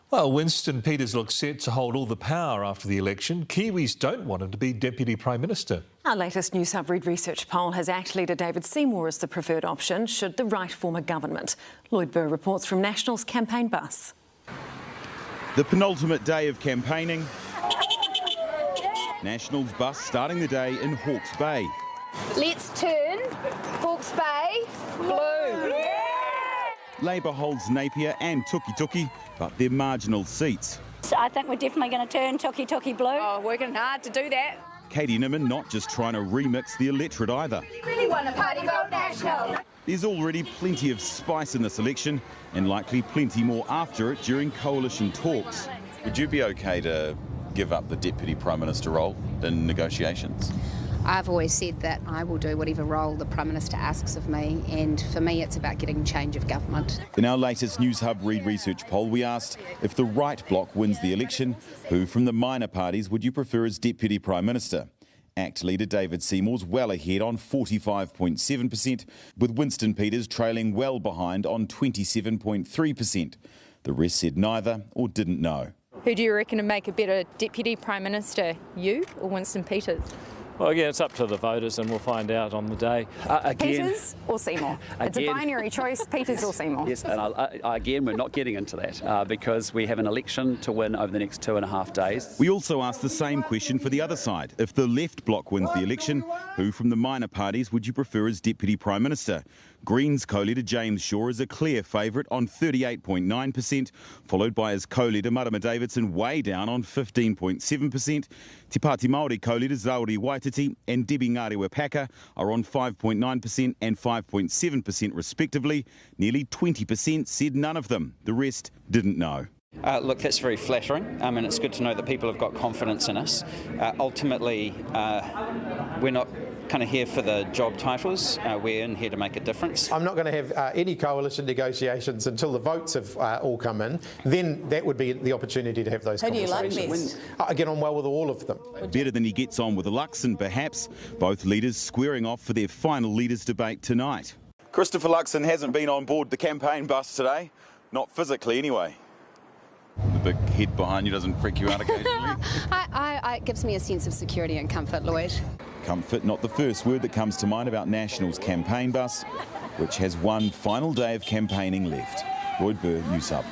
Well, Winston Peters looks set to hold all the power after the election. Kiwis don't want him to be Deputy Prime Minister. Our latest Newshub-Reid research poll has ACT leader David Seymour as the preferred option should the right form a government. Lloyd Burr reports from National's campaign bus. The penultimate day of campaigning. National's bus starting the day in Hawke's Bay. Let's turn Hawke's Bay blue. Labor holds Napier and Tuki, but they're marginal seats. I think we're definitely going to turn Tuki blue. Oh, working hard to do that. Katie Nimmin not just trying to remix the electorate either. Really want to party vote National. There's already plenty of spice in this election and likely plenty more after it during coalition talks. Would you be okay to give up the Deputy Prime Minister role in negotiations? I've always said that I will do whatever role the Prime Minister asks of me, and for me it's about getting change of government. In our latest Newshub-Reid research poll, we asked if the right bloc wins the election, who from the minor parties would you prefer as Deputy Prime Minister? ACT leader David Seymour's well ahead on 45.7%, with Winston Peters trailing well behind on 27.3%. The rest said neither or didn't know. Who do you reckon would make a better Deputy Prime Minister, you or Winston Peters? Well, again, it's up to the voters and we'll find out on the day. Peters or Seymour? It's a binary choice, Peters or Seymour. Yes, and again, we're not getting into that because we have an election to win over the next 2.5 days. We also asked the same question for the other side. If the left bloc wins the election, who from the minor parties would you prefer as Deputy Prime Minister? Greens co-leader James Shaw is a clear favourite on 38.9%, followed by his co-leader Marama Davidson way down on 15.7%. Te Pāti Māori co-leaders Zauri Waititi and Debbie Ngārewa-Paka are on 5.9% and 5.7% respectively. Nearly 20% said none of them. The rest didn't know. Look, that's very flattering, and it's good to know that people have got confidence in us. Ultimately, we're not kind of here for the job titles. We're in here to make a difference. I'm not going to have any coalition negotiations until the votes have all come in. Then that would be the opportunity to have those conversations. Who do you like best? I get on well with all of them. Better than he gets on with Luxon, perhaps. Both leaders squaring off for their final leaders' debate tonight. Christopher Luxon hasn't been on board the campaign bus today, not physically anyway. The big head behind you doesn't freak you out occasionally? It gives me a sense of security and comfort, Lloyd. Comfort, not the first word that comes to mind about National's campaign bus, which has one final day of campaigning left. Lloyd Burr, Newshub.